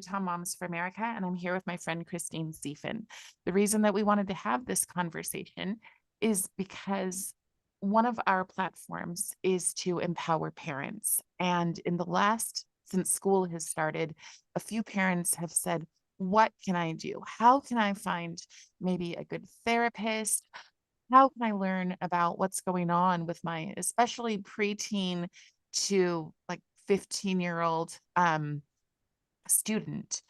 Tom Moms for America, and I'm here with my friend Christine Siefen. The reason that we wanted to have this conversation is because one of our platforms is to empower parents. And in the last, since school has started, a few parents have said, what can I do? How can I find maybe a good therapist? How can I learn about what's going on with my, especially preteen to like 15-year-old student?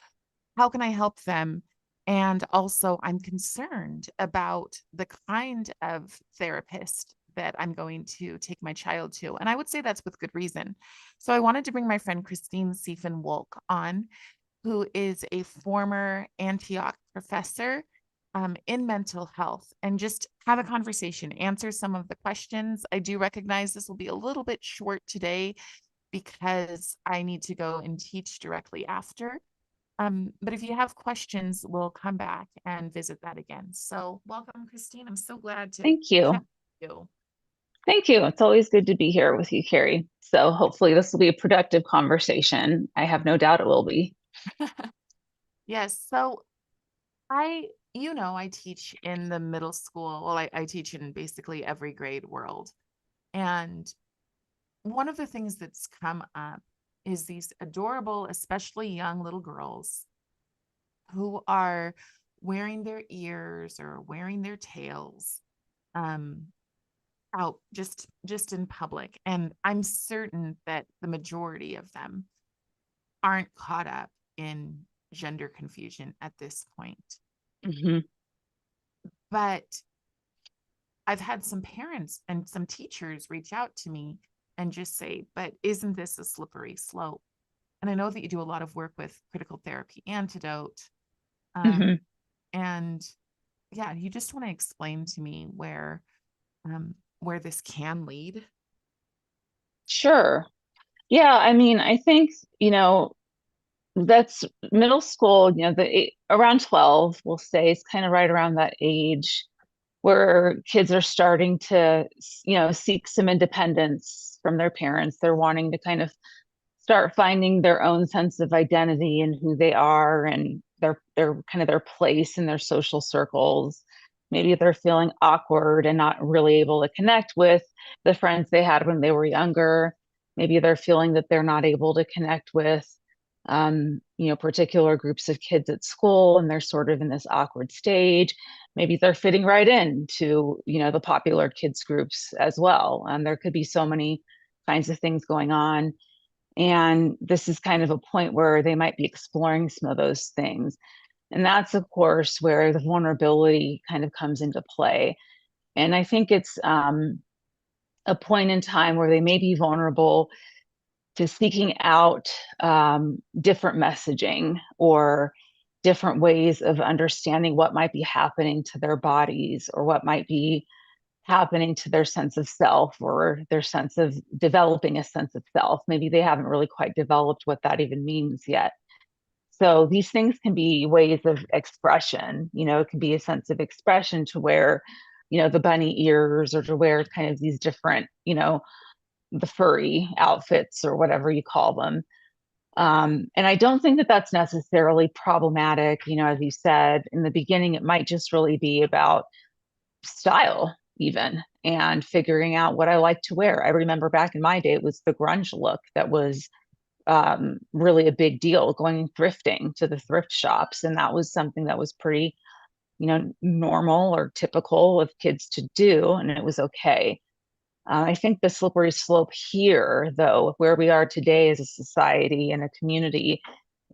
How can I help them? And also, I'm concerned about the kind of therapist that I'm going to take my child to. And I would say that's with good reason. So I wanted to bring my friend Christine Siefen-Wolk on, who is a former Antioch professor in mental health, and just have a conversation, answer some of the questions. I do recognize this will be a little bit short today because I need to go and teach directly after. But if you have questions, we'll come back and visit that again. So welcome, Christine. I'm so glad to Thank chat you. with you. Thank you. It's always good to be here with you, Carrie. So hopefully this will be a productive conversation. I have no doubt it will be. Yes. So I teach in the middle school. Well, I teach in basically every grade world. And one of the things that's come up is these adorable, especially young little girls who are wearing their ears or wearing their tails um, out just in public. And I'm certain that the majority of them aren't caught up in gender confusion at this point. Mhm. But I've had some parents and some teachers reach out to me and just say, but isn't this a slippery slope? And I know that you do a lot of work with critical therapy antidote. Um, Mhm. and yeah, you just want to explain to me where this can lead. Sure. Yeah, I mean, I think, that's middle school, around 12, we'll say, is kind of right around that age where kids are starting to, seek some independence from their parents. They're wanting to kind of start finding their own sense of identity and who they are and their kind of their place in their social circles. Maybe they're feeling awkward and not really able to connect with the friends they had when they were younger. Maybe they're feeling that they're not able to connect with particular groups of kids at school, and they're sort of in this awkward stage. Maybe they're fitting right into, the popular kids groups as well. And there could be so many kinds of things going on. And this is kind of a point where they might be exploring some of those things. And that's, of course, where the vulnerability kind of comes into play. And I think it's a point in time where they may be vulnerable to seeking out different messaging or different ways of understanding what might be happening to their bodies or what might be happening to their sense of self or their sense of developing a sense of self. Maybe they haven't really quite developed what that even means yet. So these things can be ways of expression. It can be a sense of expression to wear, the bunny ears or to wear kind of these different, the furry outfits or whatever you call them. And I don't think that that's necessarily problematic. As you said in the beginning, it might just really be about style even and figuring out what I like to wear. I remember back in my day, it was the grunge look that was really a big deal, going thrifting to the thrift shops. And that was something that was pretty, normal or typical of kids to do. And it was okay. I think the slippery slope here, though, where we are today as a society and a community,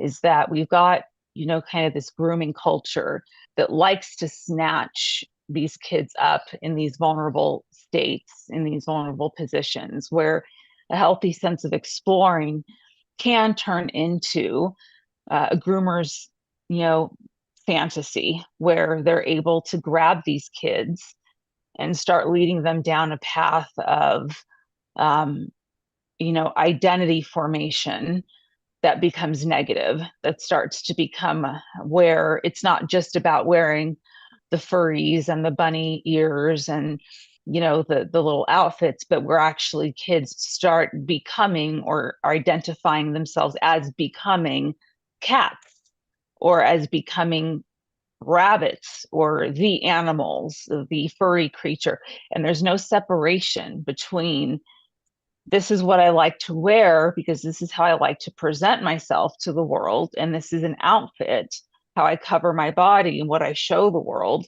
is that we've got, kind of this grooming culture that likes to snatch these kids up in these vulnerable states, in these vulnerable positions, where a healthy sense of exploring can turn into a groomer's, you know, fantasy, where they're able to grab these kids and start leading them down a path of um, identity formation that becomes negative, that starts to become where it's not just about wearing the furries and the bunny ears and the little outfits, but where actually kids start becoming or identifying themselves as becoming cats or as becoming rabbits or the animals, the furry creature. And there's no separation between this is what I like to wear because this is how I like to present myself to the world. And this is an outfit, how I cover my body and what I show the world,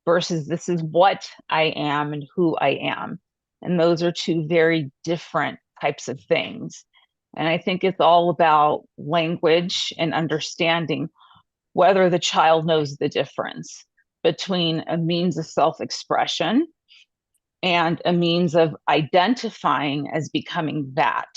versus this is what I am and who I am. And those are two very different types of things. And I think it's all about language and understanding whether the child knows the difference between a means of self expression and a means of identifying as becoming that.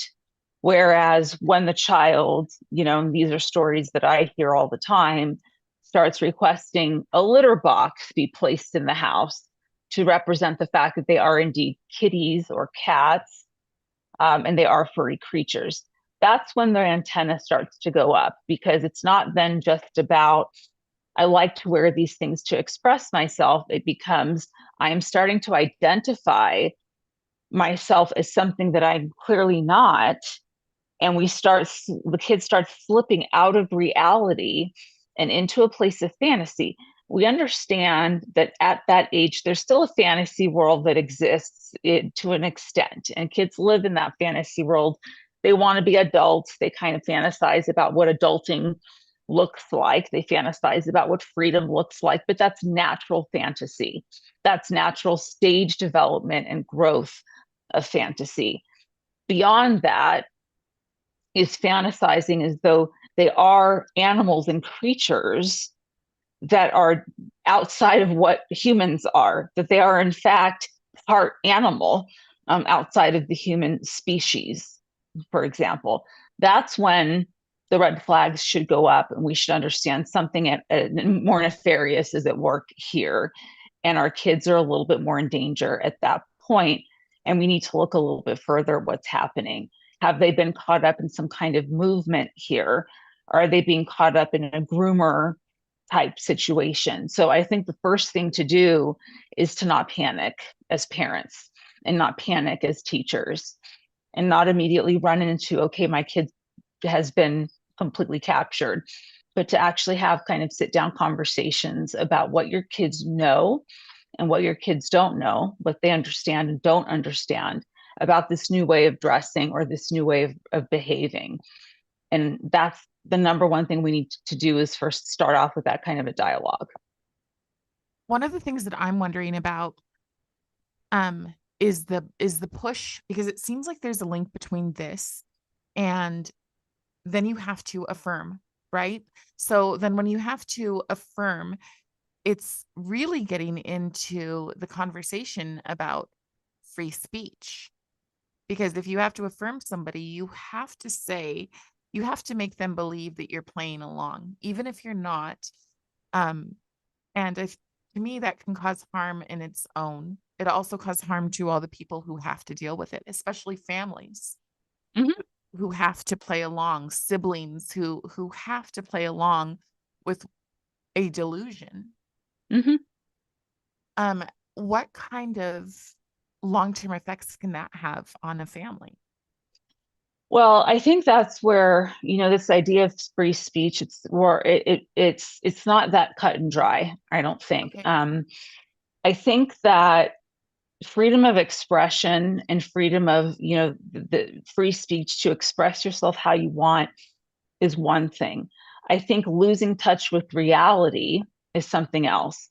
Whereas when the child, and these are stories that I hear all the time, starts requesting a litter box be placed in the house to represent the fact that they are indeed kitties or cats, and they are furry creatures. That's when their antenna starts to go up, because it's not then just about, I like to wear these things to express myself. It becomes, I am starting to identify myself as something that I'm clearly not. And the kids start slipping out of reality and into a place of fantasy. We understand that at that age, there's still a fantasy world that exists to an extent, and kids live in that fantasy world. They want to be adults. They kind of fantasize about what adulting looks like. They fantasize about what freedom looks like, but that's natural fantasy. That's natural stage development and growth of fantasy. Beyond that is fantasizing as though they are animals and creatures that are outside of what humans are, that they are in fact part animal, outside of the human species, for example. That's when the red flags should go up, and we should understand something more nefarious is at work here. And our kids are a little bit more in danger at that point, and we need to look a little bit further at what's happening. Have they been caught up in some kind of movement here? Are they being caught up in a groomer type situation? So I think the first thing to do is to not panic as parents and not panic as teachers, and not immediately run into, okay, my kid has been completely captured, but to actually have kind of sit down conversations about what your kids know and what your kids don't know, what they understand and don't understand about this new way of dressing or this new way of behaving. And that's the number one thing we need to do, is first start off with that kind of a dialogue. One of the things that I'm wondering about um is the push, because it seems like there's a link between this and then you have to affirm, right? So then when you have to affirm, it's really getting into the conversation about free speech. Because if you have to affirm somebody, you have to make them believe that you're playing along, even if you're not. Um, and if, to me, that can cause harm in its own. It also causes harm to all the people who have to deal with it, especially families Mm-hmm. who have to play along, siblings who have to play along with a delusion. Mm-hmm. Um, what kind of long-term effects can that have on a family? Well, I think that's where, this idea of free speech, it's not that cut and dry, I don't think. Okay. I think that freedom of expression and freedom of, the free speech to express yourself how you want is one thing. I think losing touch with reality is something else.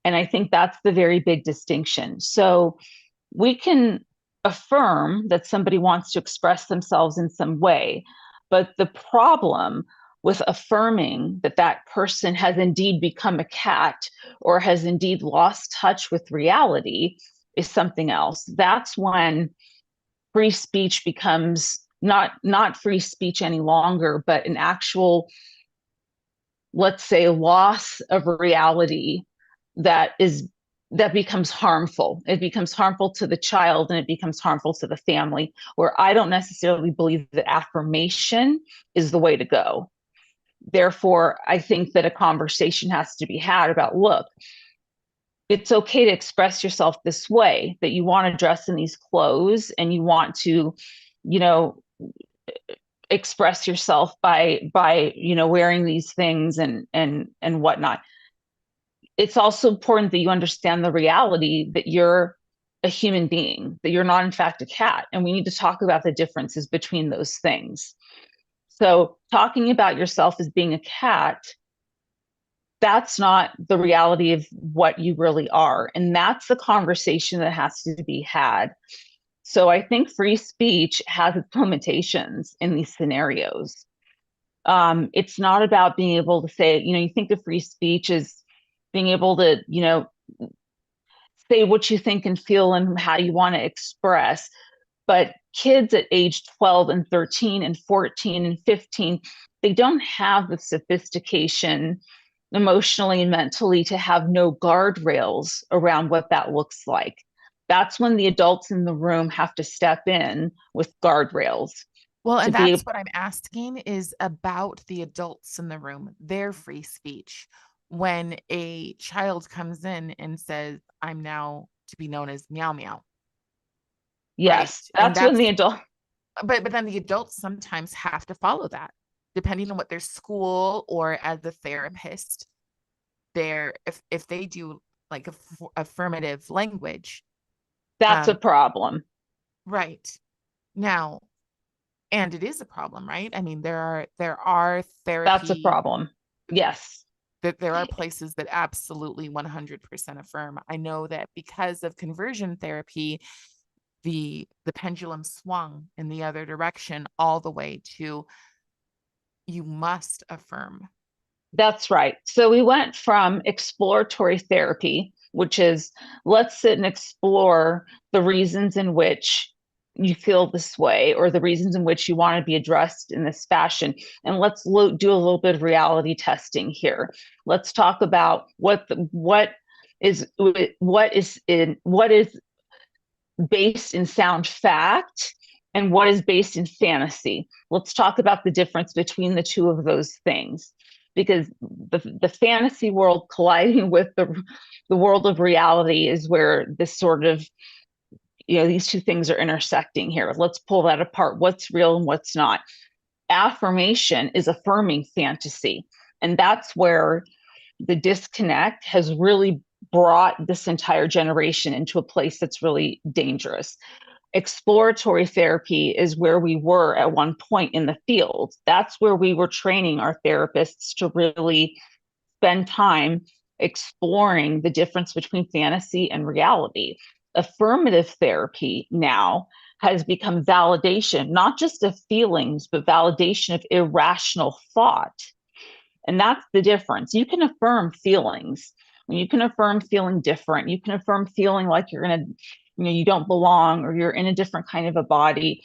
And I think that's the very big distinction. So we can affirm that somebody wants to express themselves in some way, but the problem with affirming that that person has indeed become a cat or has indeed lost touch with reality is something else. That's when free speech becomes not free speech any longer, but an actual, let's say, loss of reality that is that becomes harmful. It becomes harmful to the child and it becomes harmful to the family, where I don't necessarily believe that affirmation is the way to go. Therefore, I think that a conversation has to be had about, look, it's okay to express yourself this way, that you want to dress in these clothes and you want to, you know, express yourself by wearing these things and whatnot. It's also important that you understand the reality that you're a human being, that you're not in fact a cat, and we need to talk about the differences between those things. So talking about yourself as being a cat, that's not the reality of what you really are, and that's the conversation that has to be had. So I think free speech has its limitations in these scenarios. It's not about being able to say, you think of free speech as being able to, say what you think and feel and how you want to express. But kids at age 12 and 13 and 14 and 15, they don't have the sophistication emotionally and mentally to have no guardrails around what that looks like. That's when the adults in the room have to step in with guardrails Well, to and be that's able. what I'm asking is about the adults in the room, their free speech. When a child comes in and says, I'm now to be known as meow meow, right? Yes, And that's when the that's, adult. but then the adults sometimes have to follow that, depending on what their school or as a therapist, if they do like affirmative language, That's a um, problem. right. Now, and it is a problem, right? I mean, there are That's a therapy problem. Yes. that there are places that absolutely 100% affirm. I know that because of conversion therapy, the pendulum swung in the other direction all the way to you must affirm. That's right. So we went from exploratory therapy, which is let's sit and explore the reasons in which you feel this way or the reasons in which you want to be addressed in this fashion. And let's do a little bit of reality testing here. Let's talk about what is based in sound fact and what is based in fantasy. Let's talk about the difference between the two of those things, because the fantasy world colliding with the world of reality is where this sort of, these two things are intersecting here. Let's pull that apart. What's real and what's not? Affirmation is affirming fantasy. And that's where the disconnect has really brought this entire generation into a place that's really dangerous. Exploratory therapy is where we were at one point in the field. That's where we were training our therapists to really spend time exploring the difference between fantasy and reality. Affirmative therapy now has become validation, not just of feelings, but validation of irrational thought. And that's the difference. You can affirm feelings. You can affirm feeling different. You can affirm feeling like you're in a, you don't belong or you're in a different kind of a body.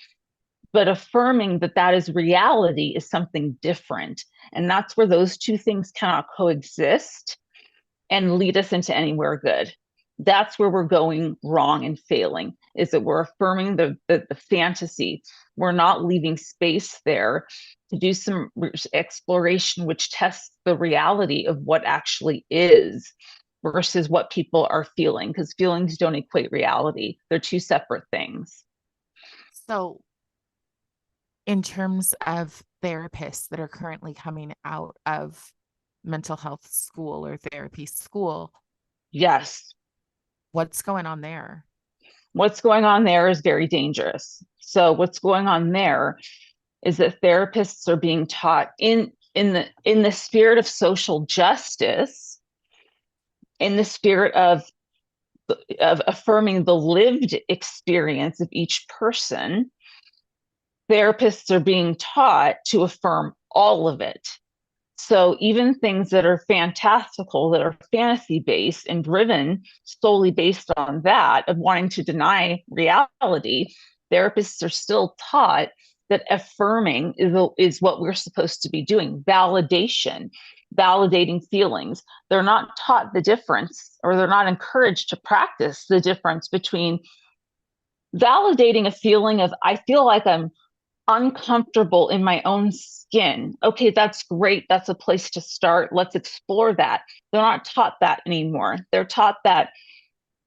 But affirming that that is reality is something different. And that's where those two things cannot coexist and lead us into anywhere good. That's where we're going wrong and failing, is that we're affirming the fantasy. We're not leaving space there to do some exploration, which tests the reality of what actually is versus what people are feeling, because feelings don't equate reality. They're two separate things. So, in terms of therapists that are currently coming out of mental health school or therapy school, Yes. what's going on there? What's going on there is very dangerous. So what's going on there is that therapists are being taught in the spirit of social justice, in the spirit of affirming the lived experience of each person. Therapists are being taught to affirm all of it. So even things that are fantastical, that are fantasy based and driven solely based on that, of wanting to deny reality, therapists are still taught that affirming is what we're supposed to be doing. Validation, validating feelings. They're not taught the difference, or they're not encouraged to practice the difference between validating a feeling of, I feel like I'm uncomfortable in my own skin. Okay, that's great. That's a place to start. Let's explore that. They're not taught that anymore. They're taught that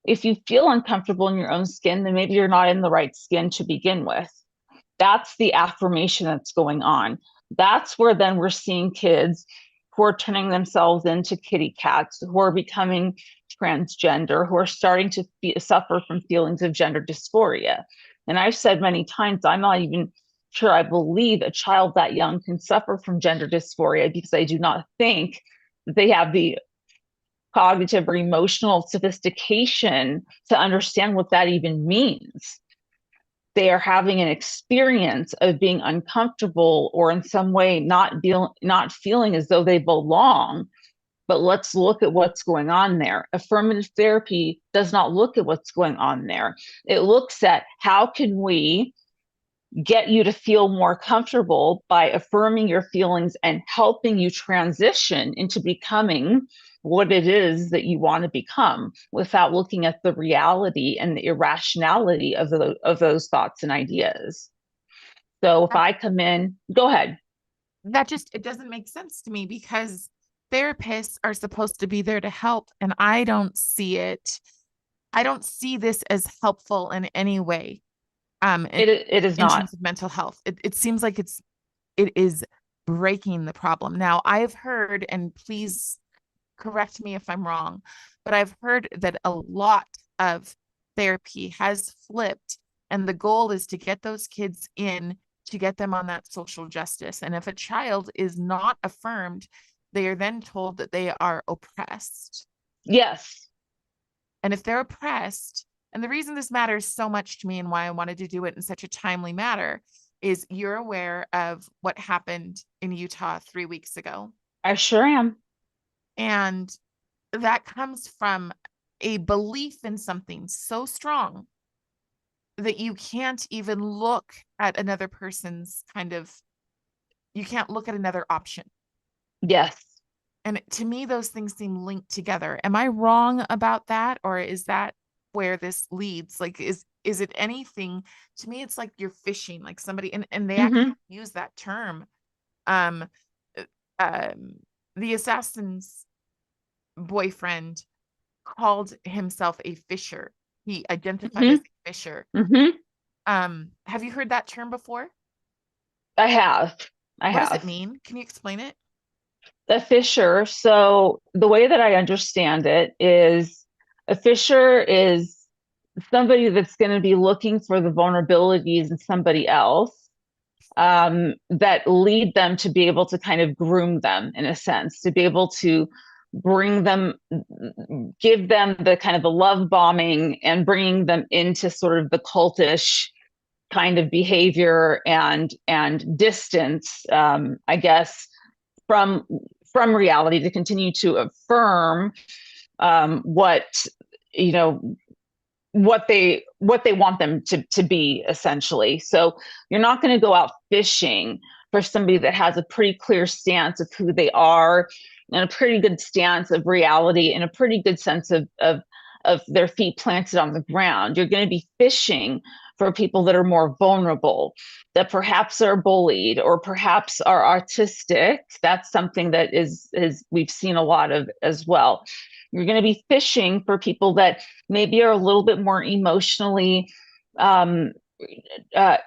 if you feel uncomfortable in your own skin, then maybe you're not in the right skin to begin with. That's the affirmation that's going on. That's where then we're seeing kids who are turning themselves into kitty cats, who are becoming transgender, who are starting to suffer from feelings of gender dysphoria. And I've said many times, I'm not even sure I believe a child that young can suffer from gender dysphoria, because I do not think they have the cognitive or emotional sophistication to understand what that even means. They are having an experience of being uncomfortable or in some way not feeling as though they belong. But let's look at what's going on there. Affirmative therapy does not look at what's going on there. It looks at how can we get you to feel more comfortable by affirming your feelings and helping you transition into becoming what it is that you want to become, without looking at the reality and the irrationality of those thoughts and ideas. So if That I come in, go ahead. that just it doesn't make sense to me because therapists are supposed to be there to help, and I don't see it. I don't see this as helpful in any way. In, It is in not. terms of mental health, it seems like it is breaking the problem. Now, I've heard, and please correct me if I'm wrong, but I've heard that a lot of therapy has flipped, and the goal is to get those kids in to get them on that social justice. And if a child is not affirmed, they are then told that they are oppressed. Yes. And if they're oppressed, and the reason this matters so much to me and why I wanted to do it in such a timely manner is you're aware of what happened in Utah 3 weeks ago. I sure am. And that comes from a belief in something so strong that you can't even look at another person's kind of, you can't look at another option. Yes. And to me, those things seem linked together. Am I wrong about that? Or is that where this leads? Like, is it anything? To me, it's like you're fishing, like somebody, and they actually Mm-hmm. use that term. Um, uh, the assassin's boyfriend called himself a fisher. He identified as Mm-hmm. a fisher. Mm-hmm. Have you heard that term before? I have. I What does it have. mean? Can you explain it? A fisher. So the way that I understand it is, a fisher is somebody that's going to be looking for the vulnerabilities in somebody else, that lead them to be able to kind of groom them in a sense, to be able to bring them, give them the kind of the love bombing and bringing them into sort of the cultish kind of behavior and distance, I guess, from from reality, to continue to affirm, what you know what they want them to be, essentially. So you're not going to go out fishing for somebody that has a pretty clear stance of who they are, and a pretty good stance of reality, and a pretty good sense of their feet planted on the ground. You're going to be fishing for people that are more vulnerable, that perhaps are bullied or perhaps are autistic. That's something that is we've seen a lot of as well. You're going to be fishing for people that maybe are a little bit more emotionally, um,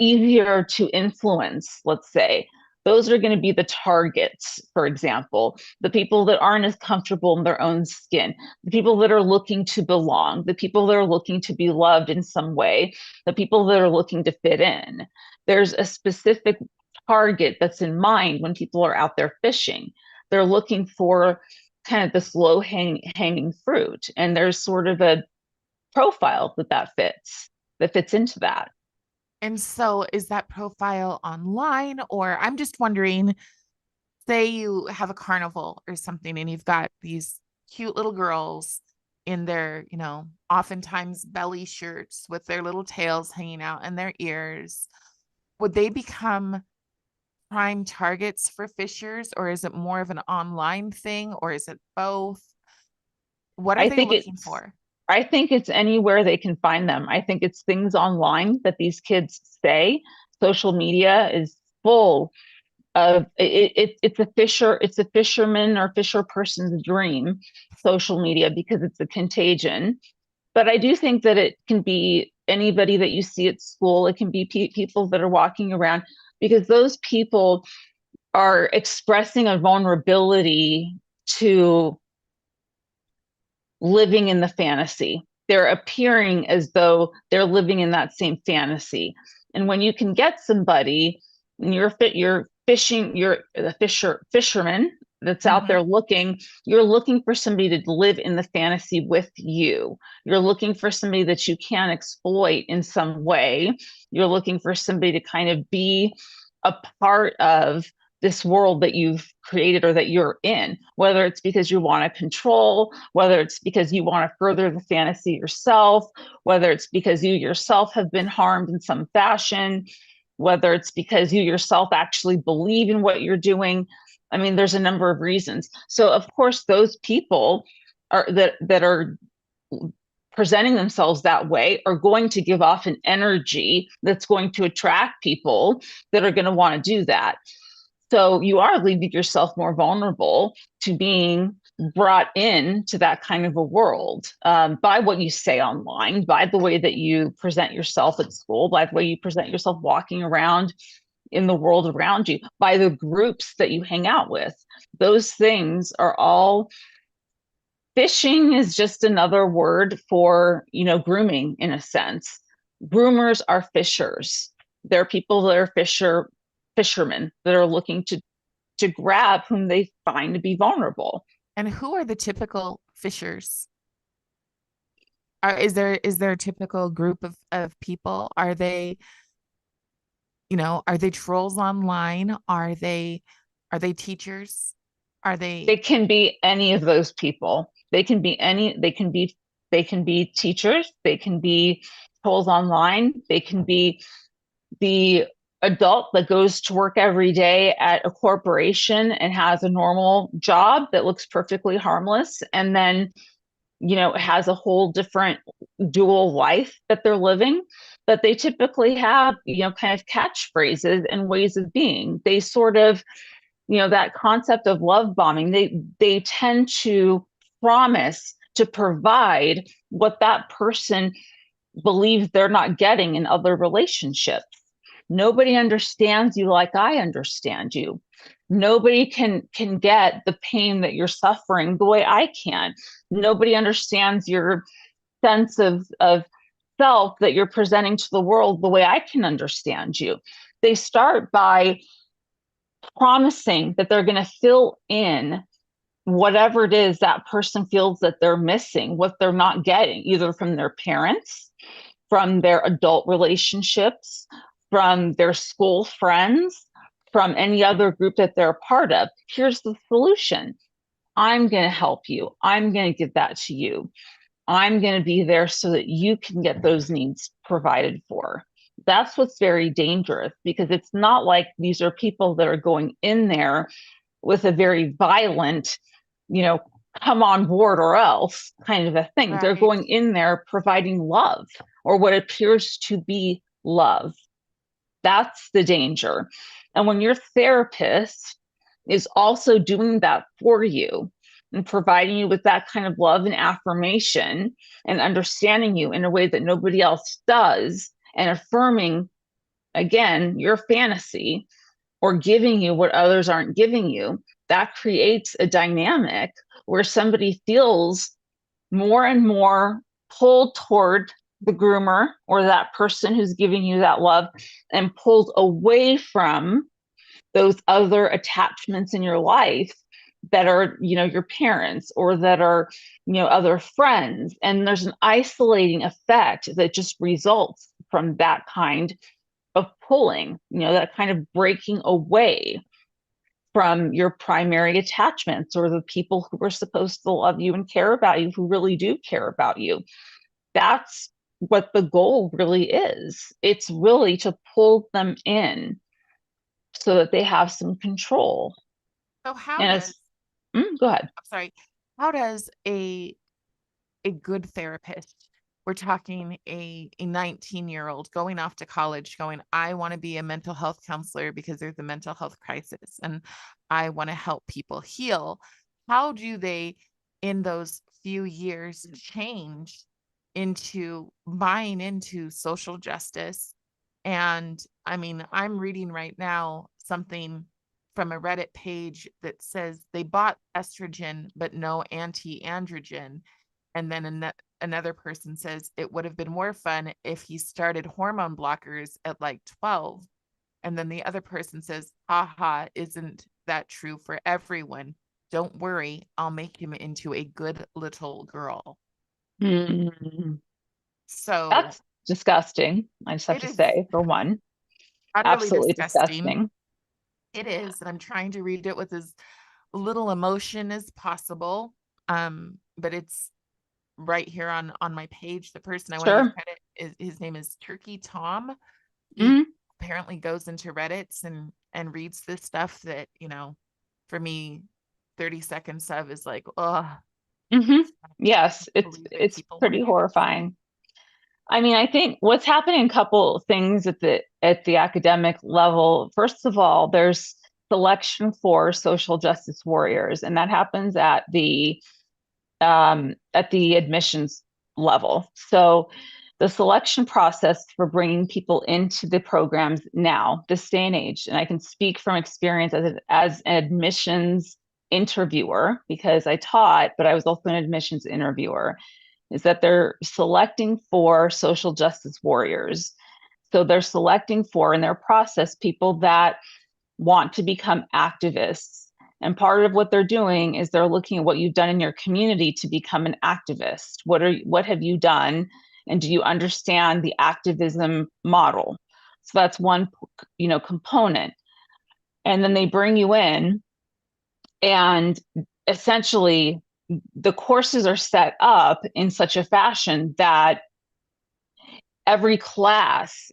easier to influence, let's say. Those are going to be the targets, for example, the people that aren't as comfortable in their own skin, the people that are looking to belong, the people that are looking to be loved in some way, the people that are looking to fit in. There's a specific target that's in mind when people are out there fishing. They're looking for kind of this hanging fruit, and there's sort of a profile that fits into that. And so is that profile online? Or I'm just wondering, say you have a carnival or something and you've got these cute little girls in their, oftentimes belly shirts with their little tails hanging out and their ears. Would they become prime targets for fishers, or is it more of an online thing, or is it both? What are I they think looking it's for? I think it's anywhere they can find them. I think it's things online that these kids say. Social media is full of it's a fisherman or fisher person's dream, social media, because it's a contagion. But I do think that anybody that you see at school. It can be people that are walking around, because those people are expressing a vulnerability to living in the fantasy. They're appearing as though they're living in that same fantasy. And when you can get somebody, and you're fishing, you're the fisherman that's out Mm-hmm. there looking, you're looking for somebody to live in the fantasy with you. You're looking for somebody that you can exploit in some way. You're looking for somebody to kind of be a part of this world that you've created or that you're in, whether it's because you want to control, whether it's because you want to further the fantasy yourself, whether it's because you yourself have been harmed in some fashion, whether it's because you yourself actually believe in what you're doing. I mean, there's a number of reasons. So of course, those people that are presenting themselves that way are going to give off an energy that's going to attract people that are going to want to do that. So you are leaving yourself more vulnerable to being brought in to that kind of a world, by what you say online, by the way that you present yourself at school, by the way you present yourself walking around in the world around you, by the groups that you hang out with. Those things are all, fishing is just another word for, grooming in a sense. Groomers are fishers. They're people that are fishermen that are looking to grab whom they find to be vulnerable. And who are the typical fishers? Is there a typical group of people? Are they, are they trolls online? Are they teachers? Are they It can be any of those people. They can be teachers, they can be trolls online, they can be the adult that goes to work every day at a corporation and has a normal job that looks perfectly harmless, and then has a whole different dual life that they're living. But they typically have, kind of catchphrases and ways of being. They sort of, that concept of love bombing, they tend to promise to provide what that person believes they're not getting in other relationships. Nobody understands you like I understand you. Nobody can get the pain that you're suffering the way I can. Nobody understands your sense of self that you're presenting to the world the way I can understand you. They start by promising that they're going to fill in whatever it is that person feels that they're missing, what they're not getting, either from their parents, from their adult relationships, from their school friends, from any other group that they're a part of. Here's the solution. I'm going to help you. I'm going to give that to you. I'm going to be there so that you can get those needs provided for. That's what's very dangerous, because it's not like these are people that are going in there with a very violent, you know, come on board or else kind of a thing. They're right? going in there providing love, or what appears to be love. That's the danger. And when your therapist is also doing that for you and providing you with that kind of love and affirmation and understanding you in a way that nobody else does, and affirming, again, your fantasy, or giving you what others aren't giving you, that creates a dynamic where somebody feels more and more pulled toward the groomer or that person who's giving you that love, and pulled away from those other attachments in your life that are, your parents, or that are, other friends. And there's an isolating effect that just results from that kind of pulling, that kind of breaking away from your primary attachments, or the people who are supposed to love you and care about you, who really do care about you. That's what the goal really is. It's really to pull them in so that they have some control. So how And does, it's, go ahead. I'm sorry, how does a good therapist, we're talking a 19-year-old going off to college, going, I want to be a mental health counselor because there's a mental health crisis and I want to help people heal. How do they, in those few years, change into buying into social justice. And I mean, I'm reading right now something from a Reddit page that says they bought estrogen, but no anti-androgen. And then another person says it would have been more fun if he started hormone blockers at like 12. And then the other person says, haha, isn't that true for everyone? Don't worry, I'll make him into a good little girl. Mm. So That's disgusting. I just have it to is say, for one, utterly absolutely disgusting. disgusting. It is, and I'm trying to read it with as little emotion as possible. But it's right here on my page. The person I want to give Sure. credit is his name is Turkey Tom. He Mm-hmm. apparently goes into Reddits and reads this stuff that, for me, 30 seconds of is like, oh, Mm-hmm. I Yes, can't it's believe that it's people want pretty to do this. horrifying. I mean, I think what's happening, a couple things at the academic level. First of all, there's selection for social justice warriors, and that happens at the admissions level. So the selection process for bringing people into the programs now, this day and age, and I can speak from experience as an admissions interviewer because I taught, but I was also an admissions interviewer, is that they're selecting for social justice warriors. So they're selecting for in their process people that want to become activists. And part of what they're doing is they're looking at what you've done in your community to become an activist. What have you done? And do you understand the activism model? So that's one, component. And then they bring you in, and essentially the courses are set up in such a fashion that every class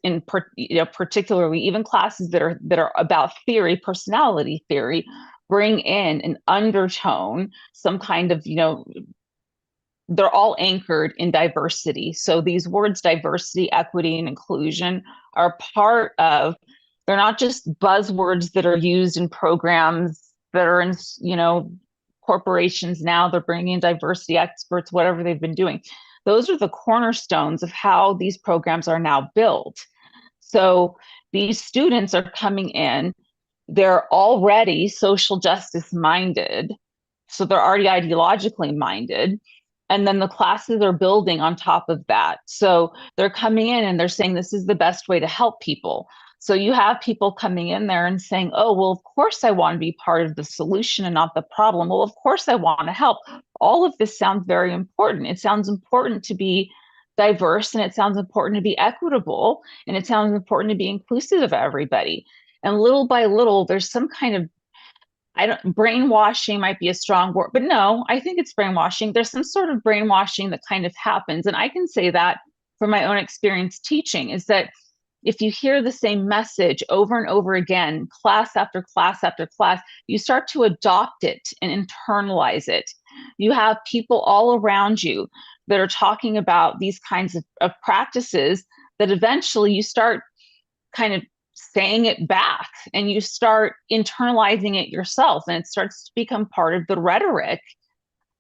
particularly even classes that are about theory, personality theory, bring in an undertone, some kind of, they're all anchored in diversity. So these words, diversity, equity, and inclusion, are part of, they're not just buzzwords that are used in programs that are in, corporations now. They're bringing in diversity experts, whatever they've been doing. Those are the cornerstones of how these programs are now built. So these students are coming in, they're already social justice minded. So they're already ideologically minded. And then the classes are building on top of that. So they're coming in and they're saying this is the best way to help people. So you have people coming in there and saying, oh, well, of course I want to be part of the solution and not the problem. Well, of course I want to help. All of this sounds very important. It sounds important to be diverse, and it sounds important to be equitable, and it sounds important to be inclusive of everybody. And little by little, there's some kind of, I don't, brainwashing might be a strong word, but no, I think it's brainwashing. There's some sort of brainwashing that kind of happens. And I can say that from my own experience teaching, is that if you hear the same message over and over again, class after class after class, you start to adopt it and internalize it. You have people all around you that are talking about these kinds of practices that eventually you start kind of saying it back, and you start internalizing it yourself, and it starts to become part of the rhetoric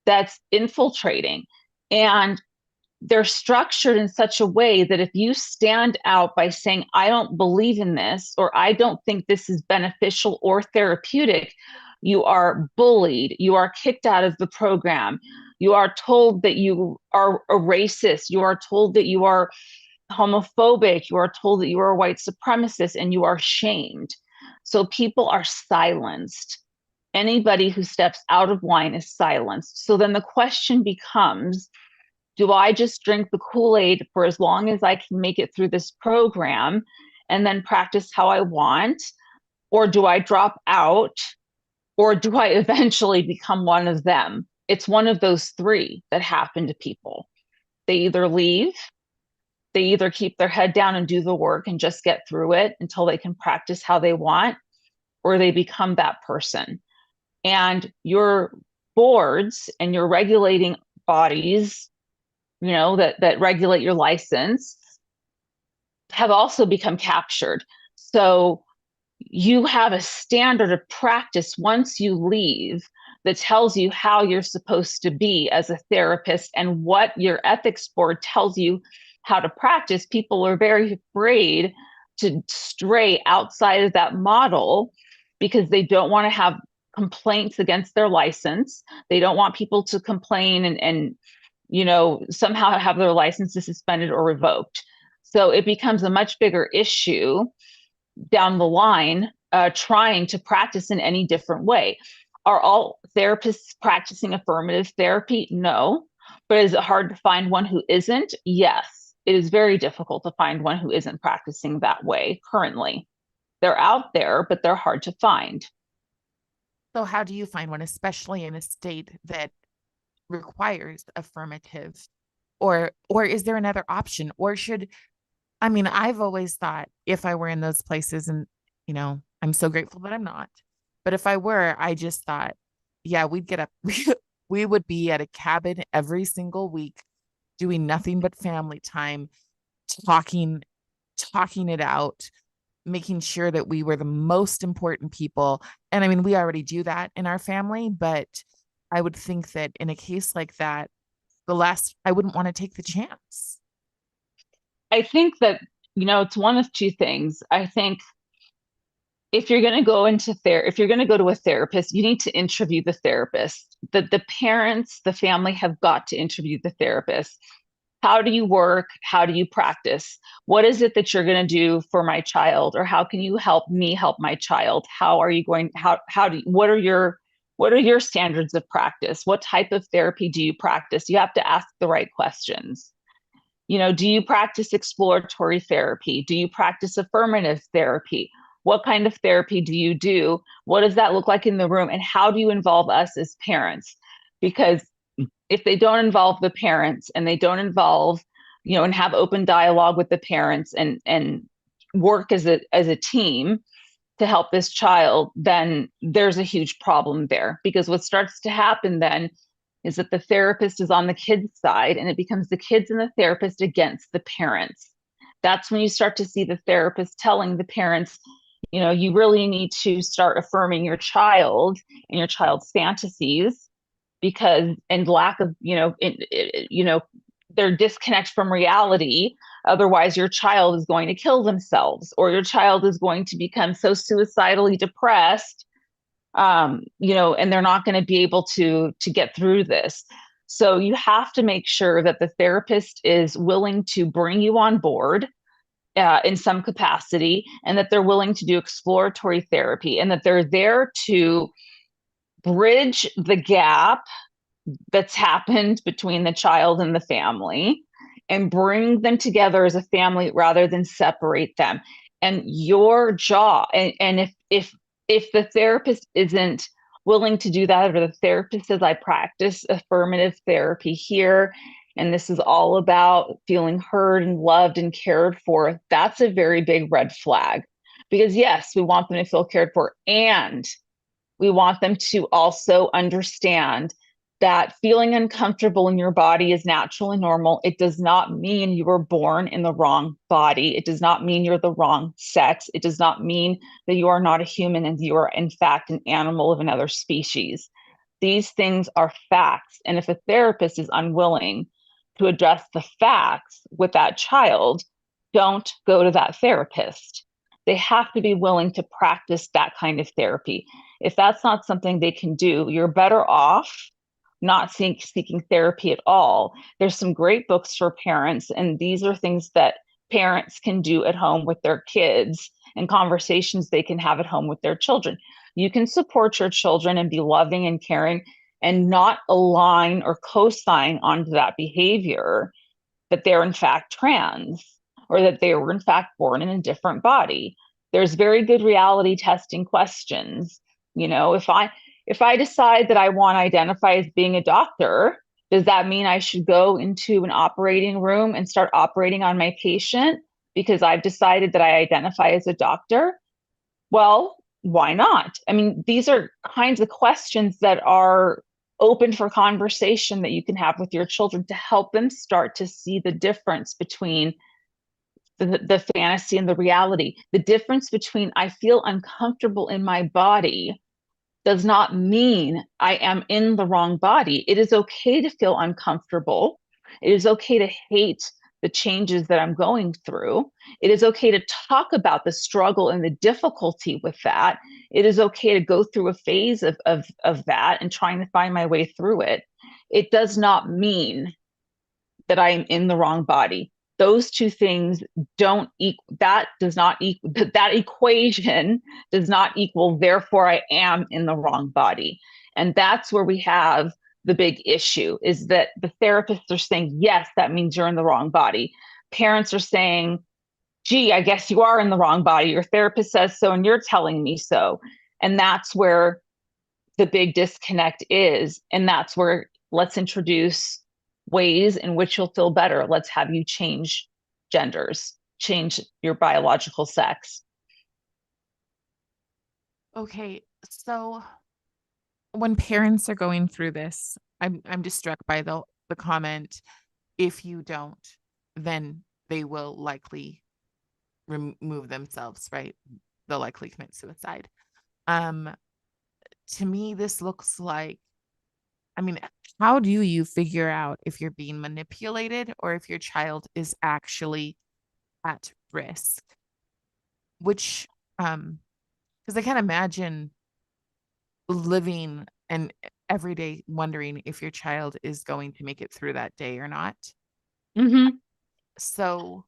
that's infiltrating. And they're structured in such a way that if you stand out by saying, I don't believe in this, or I don't think this is beneficial or therapeutic, you are bullied, you are kicked out of the program, you are told that you are a racist, you are told that you are homophobic, you are told that you are a white supremacist, and you are shamed. So people are silenced. Anybody who steps out of line is silenced. So then the question becomes, do I just drink the Kool-Aid for as long as I can make it through this program and then practice how I want? Or do I drop out? Or do I eventually become one of them? It's one of those three that happen to people. They either leave, they either keep their head down and do the work and just get through it until they can practice how they want, or they become that person. And your boards and your regulating bodies, that regulate your license, have also become captured. So you have a standard of practice once you leave that tells you how you're supposed to be as a therapist and what your ethics board tells you how to practice, people are very afraid to stray outside of that model because they don't want to have complaints against their license. They don't want people to complain and somehow have their licenses suspended or revoked. So it becomes a much bigger issue down the line, trying to practice in any different way. Are all therapists practicing affirmative therapy? No. But is it hard to find one who isn't? Yes. It is very difficult to find one who isn't practicing that way currently. They're out there, but they're hard to find. So how do you find one, especially in a state that requires affirmative? Or is there another option? Or should, I mean, I've always thought if I were in those places, and I'm so grateful that I'm not. But if I were, I just thought, yeah, we'd get up, we would be at a cabin every single week doing nothing but family time, talking, talking it out, making sure that we were the most important people. And I mean, we already do that in our family, but I would think that in a case like that, I wouldn't want to take the chance. I think that, it's one of two things. I think if you're going to go into if you're going to go to a therapist, you need to interview the therapist. The parents, the family have got to interview the therapist. How do you work? How do you practice? What is it that you're going to do for my child? Or how can you help me help my child? How are you going, how do you, what are your standards of practice? What type of therapy do you practice? You have to ask the right questions. Do you practice exploratory therapy? Do you practice affirmative therapy? What kind of therapy do you do? What does that look like in the room? And how do you involve us as parents? Because if they don't involve the parents and they don't involve, and have open dialogue with the parents and work as a team to help this child, then there's a huge problem there. Because what starts to happen then is that the therapist is on the kid's side and it becomes the kids and the therapist against the parents. That's when you start to see the therapist telling the parents, you really need to start affirming your child and your child's fantasies because and lack of their disconnect from reality. Otherwise your child is going to kill themselves or your child is going to become so suicidally depressed, and they're not going to be able to get through this. So you have to make sure that the therapist is willing to bring you on board in some capacity, and that they're willing to do exploratory therapy, and that they're there to bridge the gap that's happened between the child and the family and bring them together as a family rather than separate them. And your job, and if the therapist isn't willing to do that, or the therapist says, I practice affirmative therapy here, and this is all about feeling heard and loved and cared for, that's a very big red flag. Because yes, we want them to feel cared for, and we want them to also understand that feeling uncomfortable in your body is natural and normal. It does not mean you were born in the wrong body. It does not mean you're the wrong sex. It does not mean that you are not a human and you are, in fact, an animal of another species. These things are facts. And if a therapist is unwilling to address the facts with that child, don't go to that therapist. They have to be willing to practice that kind of therapy. If that's not something they can do, you're better off not seeking therapy at all. There's some great books for parents, and these are things that parents can do at home with their kids and conversations they can have at home with their children. You can support your children and be loving and caring and not align or co-sign onto that behavior that they're in fact trans or that they were in fact born in a different body. There's very good reality testing questions. If I decide that I want to identify as being a doctor, does that mean I should go into an operating room and start operating on my patient because I've decided that I identify as a doctor? Well, why not? I mean, these are kinds of questions that are open for conversation that you can have with your children to help them start to see the difference between the fantasy and the reality, the difference between I feel uncomfortable in my body does not mean I am in the wrong body. It is okay to feel uncomfortable. It is okay to hate the changes that I'm going through. It is okay to talk about the struggle and the difficulty with that. It is okay to go through a phase of that and trying to find my way through it. It does not mean that I am in the wrong body. Those two things don't equal, that does not equal, that equation does not equal, therefore I am in the wrong body. And that's where we have the big issue, is that the therapists are saying, yes, that means you're in the wrong body. Parents are saying, gee, I guess you are in the wrong body. Your therapist says so, and you're telling me so. And that's where the big disconnect is. And that's where let's introduce ways in which you'll feel better. Let's have you change genders, change your biological sex. Okay, so when parents are going through this, I'm just struck by the comment, if you don't, then they will likely remove themselves, right? They'll likely commit suicide. Um, to me, this looks like, I mean, how do you figure out if you're being manipulated or if your child is actually at risk? Which, because I can't imagine living and every day wondering if your child is going to make it through that day or not. Mm-hmm. So,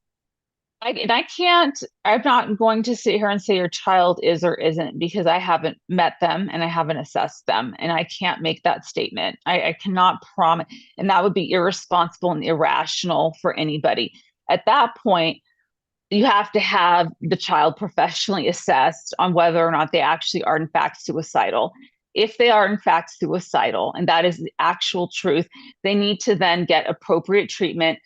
I can't, I'm not going to sit here and say your child is or isn't because I haven't met them and I haven't assessed them. And I can't make that statement. I cannot promise. And that would be irresponsible and irrational for anybody. At that point, you have to have the child professionally assessed on whether or not they actually are in fact suicidal. If they are in fact suicidal, and that is the actual truth, they need to then get appropriate treatment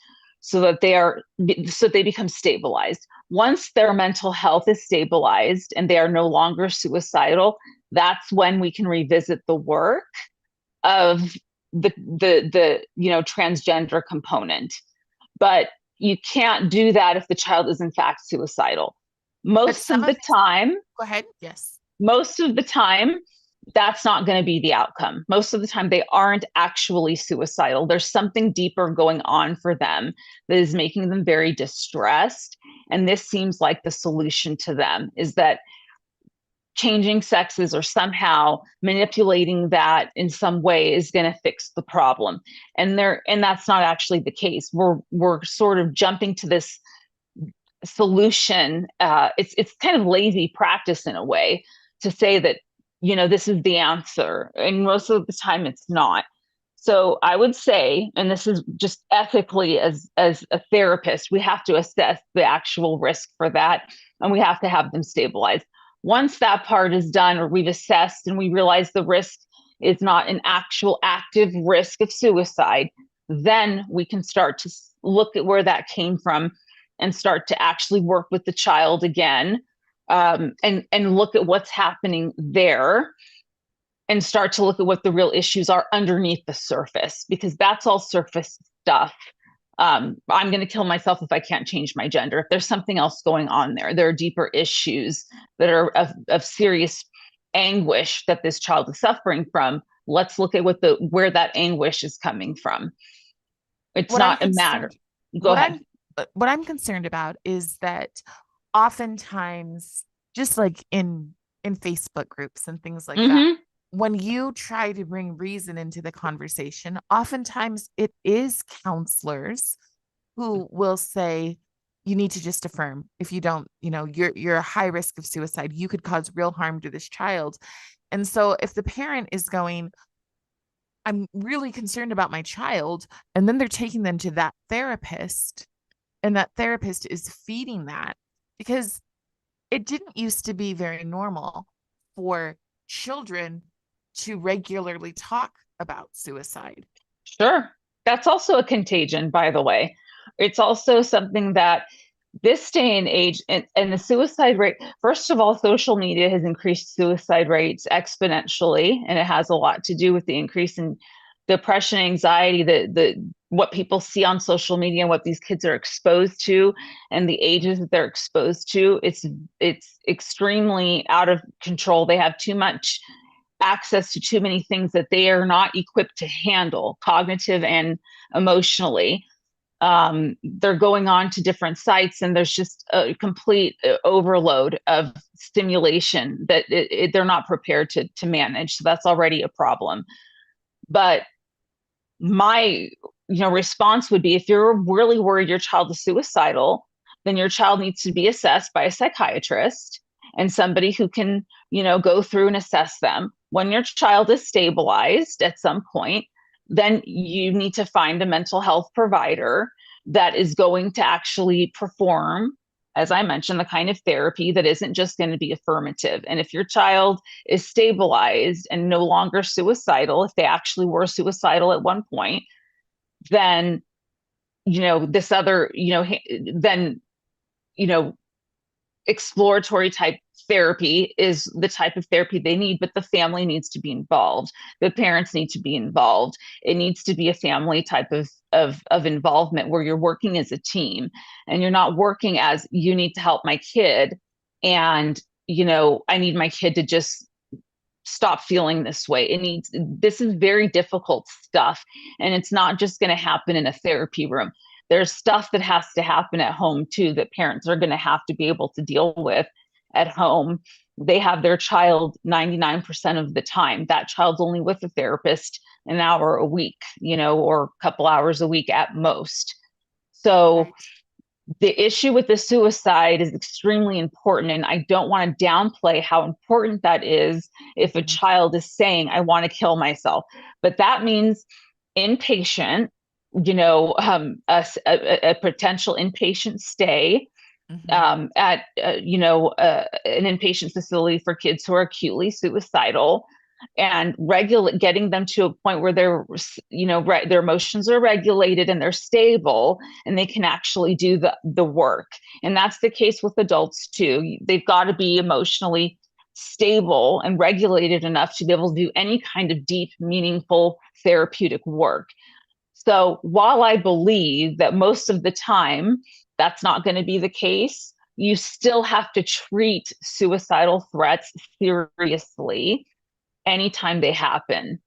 so that they become stabilized. Once their mental health is stabilized and they are no longer suicidal, that's when we can revisit the work of the transgender component. But you can't do that if the child is in fact suicidal. but Most some of of the these, time, go ahead. Yes. most of the time, that's not going to be the outcome. Most of the time, they aren't actually suicidal. There's something deeper going on for them that is making them very distressed. And this seems like the solution to them is that changing sexes or somehow manipulating that in some way is going to fix the problem. And that's not actually the case. We're sort of jumping to this solution. It's kind of lazy practice in a way to say that this is the answer, and most of the time it's not. So I would say, and this is just ethically as a therapist, we have to assess the actual risk for that, and we have to have them stabilized. Once that part is done, or we've assessed and we realize the risk is not an actual active risk of suicide, then we can start to look at where that came from and start to actually work with the child again, and look at what's happening there and start to look at what the real issues are underneath the surface, because that's all surface stuff. I'm going to kill myself if I can't change my gender. If there's something else going on there are deeper issues that are of serious anguish that this child is suffering from. Let's look at where that anguish is coming from. It's What I'm not a matter. concerned, Go what ahead. I'm what I'm concerned about is that oftentimes, just like in Facebook groups and things like that, Mm-hmm. when you try to bring reason into the conversation, oftentimes it is counselors who will say, you need to just affirm. If you don't, you're a high risk of suicide. You could cause real harm to this child. And so if the parent is going, I'm really concerned about my child, and then they're taking them to that therapist, and that therapist is feeding that, because it didn't used to be very normal for children to regularly talk about suicide. Sure. That's also a contagion, by the way. It's also something that this day and age, and the suicide rate, first of all, social media has increased suicide rates exponentially, and it has a lot to do with the increase in depression, anxiety, the what people see on social media and what these kids are exposed to and the ages that they're exposed to. It's extremely out of control. They have too much access to too many things that they are not equipped to handle, cognitive and emotionally. They're going on to different sites, and there's just a complete overload of stimulation that they're not prepared to manage. So that's already a problem. But my response would be, if you're really worried your child is suicidal, then your child needs to be assessed by a psychiatrist and somebody who can go through and assess them. When your child is stabilized at some point, then you need to find a mental health provider that is going to actually perform, as I mentioned, the kind of therapy that isn't just going to be affirmative. And if your child is stabilized and no longer suicidal, if they actually were suicidal at one point, then this other then you know exploratory type therapy is the type of therapy they need. But the family needs to be involved, the parents need to be involved. It needs to be a family type of involvement where you're working as a team, and you're not working as, you need to help my kid, and I need my kid to just stop feeling this way. This is very difficult stuff, and it's not just going to happen in a therapy room. There's stuff that has to happen at home too, that parents are going to have to be able to deal with at home. They have their child 99% of the time. That child's only with a therapist an hour a week, or a couple hours a week at most. So Right. the issue with the suicide is extremely important, and I don't want to downplay how important that is if a Mhm. child is saying, I want to kill myself. But that means inpatient, a potential inpatient stay Mhm. at an inpatient facility for kids who are acutely suicidal, and getting them to a point where their emotions are regulated and they're stable, and they can actually do the work. And that's the case with adults too. They've got to be emotionally stable and regulated enough to be able to do any kind of deep, meaningful therapeutic work. So while I believe that most of the time that's not going to be the case, you still have to treat suicidal threats seriously anytime they happen.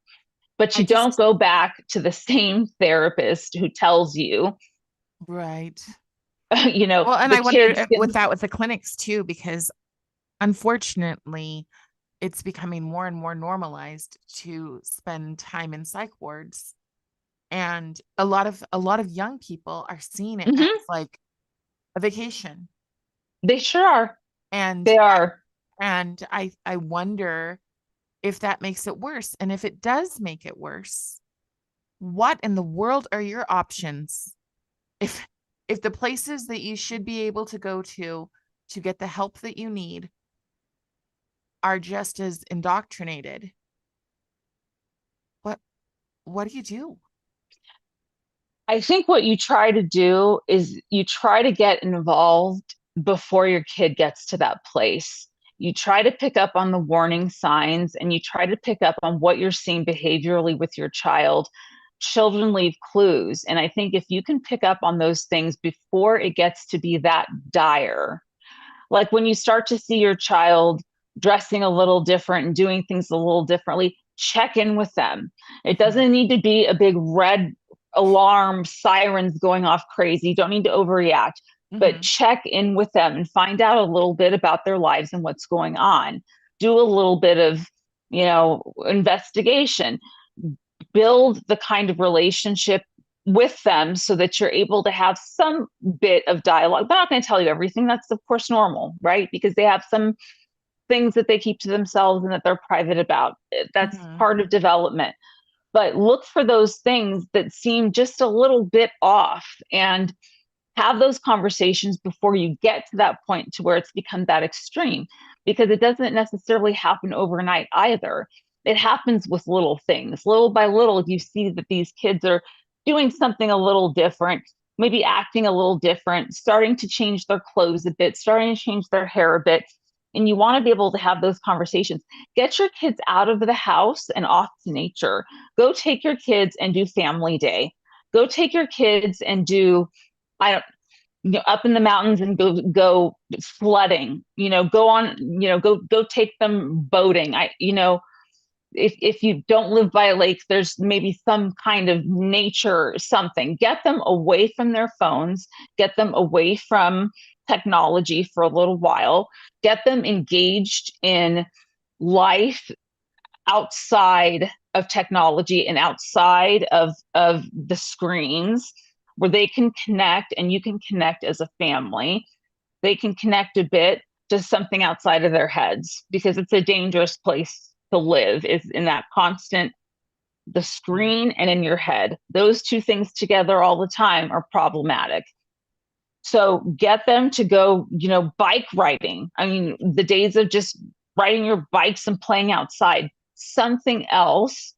But I you don't just go back to the same therapist who tells you, Right. Well, and the I wonder kids if can. with that with the clinics too, because unfortunately, it's becoming more and more normalized to spend time in psych wards. And a lot of young people are seeing it as Mhm, like a vacation. they sure are. And They are. I wonder if that makes it worse. And if it does make it worse, what in the world are your options? If if the places that you should be able to go to get the help that you need are just as indoctrinated, what what do you do? I think what you try to do is you try to get involved before your kid gets to that place. You try to pick up on the warning signs, and you try to pick up on what you're seeing behaviorally with your child. Children leave clues. And I think if you can pick up on those things before it gets to be that dire, like when you start to see your child dressing a little different and doing things a little differently, check in with them. It Mhm. doesn't need to be a big red alarm, sirens going off crazy. You don't need to overreact, but Mhm. check in with them and find out a little bit about their lives and what's going on. Do a little bit of, investigation. Build the kind of relationship with them so that you're able to have some bit of dialogue. They're not going to tell you everything. That's, of course, normal, right? Because they have some things that they keep to themselves and that they're private about. That's Mhm. part of development. But look for those things that seem just a little bit off, and have those conversations before you get to that point to where it's become that extreme, because it doesn't necessarily happen overnight either. It happens with little things. Little by little, you see that these kids are doing something a little different, maybe acting a little different, starting to change their clothes a bit, starting to change their hair a bit. And you want to be able to have those conversations. Get your kids out of the house and off to nature. Go take your kids and do family day. Go take your kids and do, I don't, up in the mountains and go sledding. Go on, go take them boating. if you don't live by a lake, there's maybe some kind of nature, something. Get them away from their phones, get them away from technology for a little while, get them engaged in life outside of technology and outside of the screens, where they can connect and you can connect as a family. They can connect a bit to something outside of their heads, because it's a dangerous place to live, is in that constant, the Yeah. screen and in your head. Those two things together all the time are problematic. So get them to go, bike riding. I mean, the days of just riding your bikes and playing outside, something else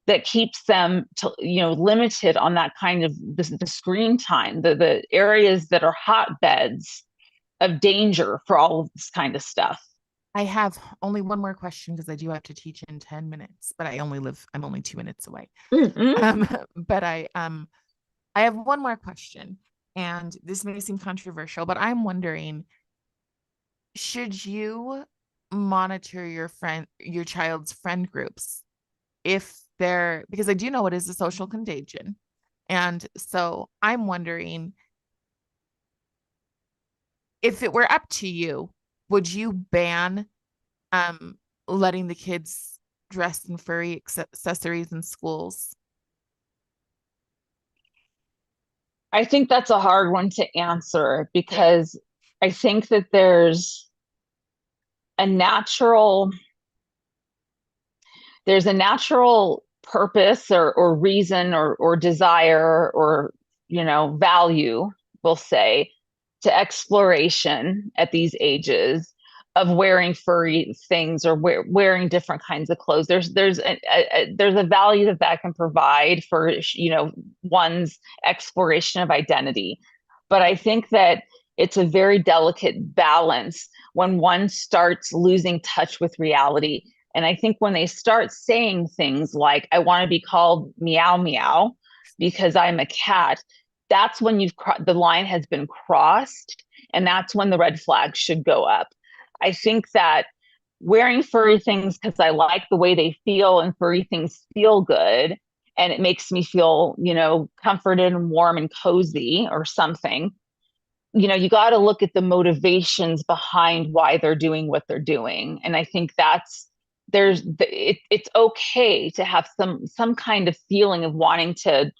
that keeps them to, limited on that kind of the screen time, the areas that are hotbeds of danger for all of this kind of stuff. I have only one more question because I do have to teach in 10 minutes, but I'm only 2 minutes away. Mm-hmm. Um, but I have one more question, and this may seem controversial, but I'm wondering, should you monitor your child's friend groups if they're, because I do know it is a social contagion. And so I'm wondering, if it were up to you, would you ban um letting the kids dress in furry accessories in schools? I think that's a hard one to answer, Okay. because I think that a natural there's a natural purpose or reason or desire or value, we'll say, to exploration at these ages, of wearing furry things or wearing different kinds of clothes. There's a value that can provide for one's exploration of identity. But I think that it's a very delicate balance when one starts losing touch with reality. And I think when they start saying things like, I want to be called meow meow because I'm a cat, that's when the line has been crossed. And that's when the red flags should go up. I think that wearing furry things because I like the way they feel, and furry things feel good, and it makes me feel, comforted and warm and cozy or something. You got to look at the motivations behind why they're doing what they're doing. And I think it's okay to have some kind of feeling of wanting to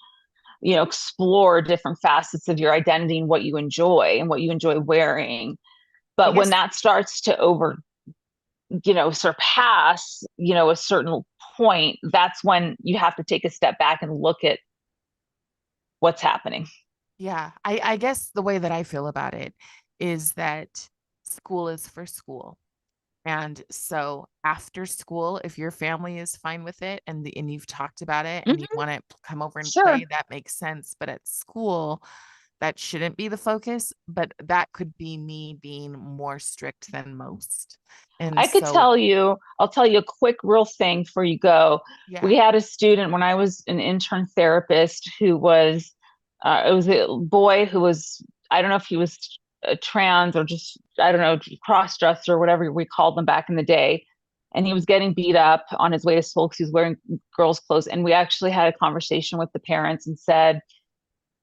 explore different facets of your identity and what you enjoy wearing. I But when guess, that starts to surpass a certain point, that's when you have to take a step back and look at what's happening. yeah, I guess the way that I feel about it is that school is for school. And so after school, if your family is fine with it and you've talked about it and you Mm-hmm. want to come over and play, Sure. that makes sense. But at school, that shouldn't be the focus, but that could be me being more strict than most. And I could so, I'll tell you a quick real thing before you go. We yeah, had a student when I was an intern therapist who was, it was a boy who was, I don't know if he was trans or just, I don't know, cross dresser or whatever we called them back in the day. And he was getting beat up on his way to school because he was wearing girls' clothes. And we actually had a conversation with the parents and said,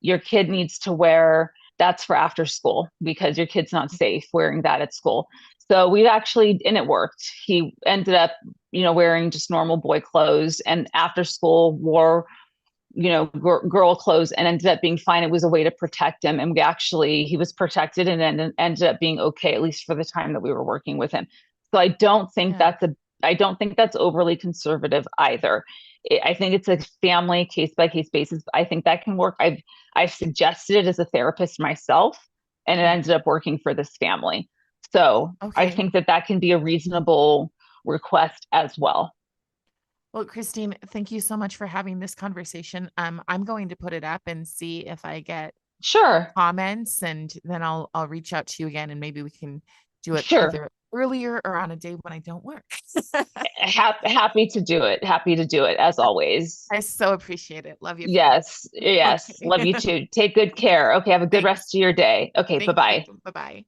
your kid needs to wear that's for after school because your kid's not safe wearing that at school. So we actually, and it worked. He ended up, wearing just normal boy clothes, and after school wore, girl clothes, and ended up being fine. It was a way to protect him. And he was protected and then ended up being okay, at least for the time that we were working with him. So yeah, I don't think that's overly conservative either. I think it's a family case by case basis. I think that can work. I've suggested it as a therapist myself, and it yeah. ended up working for this family. So I Okay. think that can be a reasonable request as well. Well, Christine, thank you so much for having this conversation. I'm going to put it up and see if I get Sure, comments, and then I'll reach out to you again, and maybe we can do it sure. either earlier or on a day when I don't work. Happy to do it. Happy to do it as always. I so appreciate it. Love you forever. Yes, yes. Okay. Love you too. Take good care. Okay, have a good Thanks. rest of your day. Okay, bye Thank you. bye. Bye bye.